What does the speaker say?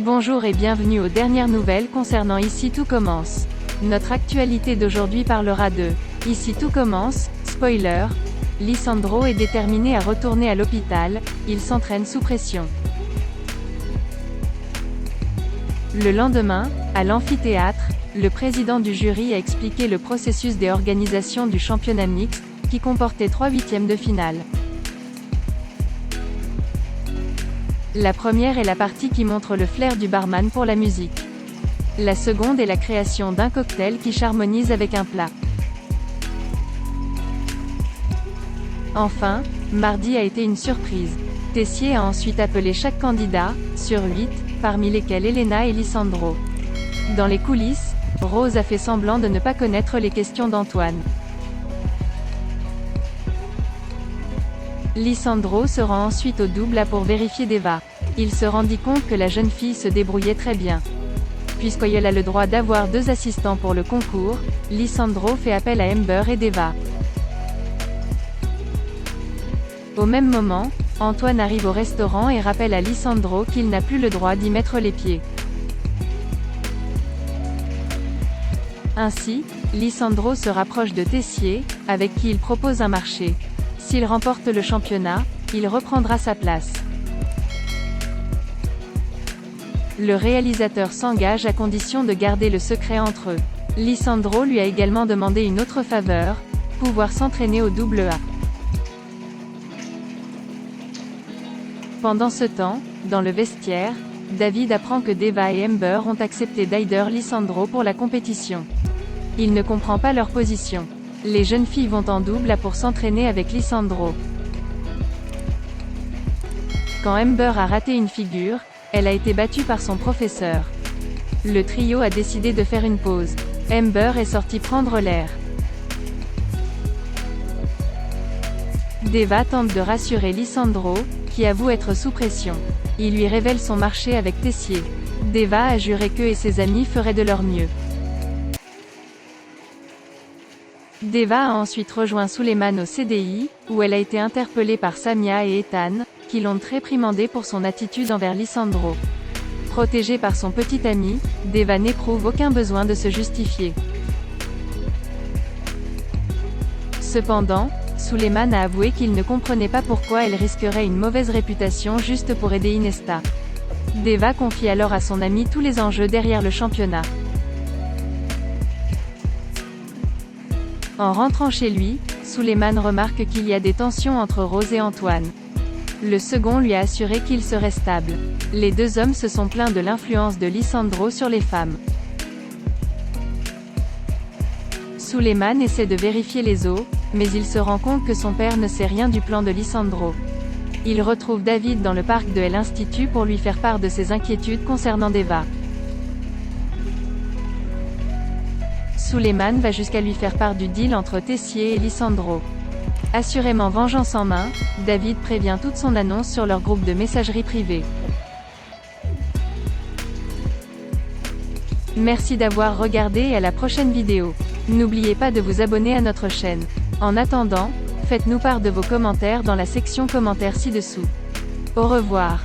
Bonjour et bienvenue aux dernières nouvelles concernant Ici tout commence. Notre actualité d'aujourd'hui parlera de Ici tout commence, spoiler. Lisandro est déterminé à retourner à l'hôpital, il s'entraîne sous pression. Le lendemain, à l'amphithéâtre, le président du jury a expliqué le processus des organisations du championnat mixte, qui comportait 3 huitièmes de finale. La première est la partie qui montre le flair du barman pour la musique. La seconde est la création d'un cocktail qui s'harmonise avec un plat. Enfin, mardi a été une surprise. Tessier a ensuite appelé chaque candidat, sur 8, parmi lesquels Elena et Lisandro. Dans les coulisses, Rose a fait semblant de ne pas connaître les questions d'Antoine. Lisandro se rend ensuite au double A pour vérifier Deva. Il se rendit compte que la jeune fille se débrouillait très bien. Puisqu'elle a le droit d'avoir 2 assistants pour le concours, Lisandro fait appel à Amber et Deva. Au même moment, Antoine arrive au restaurant et rappelle à Lisandro qu'il n'a plus le droit d'y mettre les pieds. Ainsi, Lisandro se rapproche de Tessier, avec qui il propose un marché. S'il remporte le championnat, il reprendra sa place. Le réalisateur s'engage à condition de garder le secret entre eux. Lisandro lui a également demandé une autre faveur, pouvoir s'entraîner au double A. Pendant ce temps, dans le vestiaire, David apprend que Deva et Amber ont accepté d'aider Lisandro pour la compétition. Il ne comprend pas leur position. Les jeunes filles vont en double A pour s'entraîner avec Lisandro. Quand Amber a raté une figure, elle a été battue par son professeur. Le trio a décidé de faire une pause. Amber est sortie prendre l'air. Deva tente de rassurer Lisandro, qui avoue être sous pression. Il lui révèle son marché avec Tessier. Deva a juré qu'eux et ses amis feraient de leur mieux. Deva a ensuite rejoint Suleiman au CDI, où elle a été interpellée par Samia et Ethan, qui l'ont réprimandée pour son attitude envers Lisandro. Protégée par son petit ami, Deva n'éprouve aucun besoin de se justifier. Cependant, Suleiman a avoué qu'il ne comprenait pas pourquoi elle risquerait une mauvaise réputation juste pour aider Inesta. Deva confie alors à son ami tous les enjeux derrière le championnat. En rentrant chez lui, Suleiman remarque qu'il y a des tensions entre Rose et Antoine. Le second lui a assuré qu'il serait stable. Les deux hommes se sont plaints de l'influence de Lisandro sur les femmes. Suleiman essaie de vérifier les os, mais il se rend compte que son père ne sait rien du plan de Lisandro. Il retrouve David dans le parc de l'Institut pour lui faire part de ses inquiétudes concernant Deva. Suleiman va jusqu'à lui faire part du deal entre Tessier et Lisandro. Assurément vengeance en main, David prévient toute son annonce sur leur groupe de messagerie privée. Merci d'avoir regardé et à la prochaine vidéo. N'oubliez pas de vous abonner à notre chaîne. En attendant, faites-nous part de vos commentaires dans la section commentaires ci-dessous. Au revoir.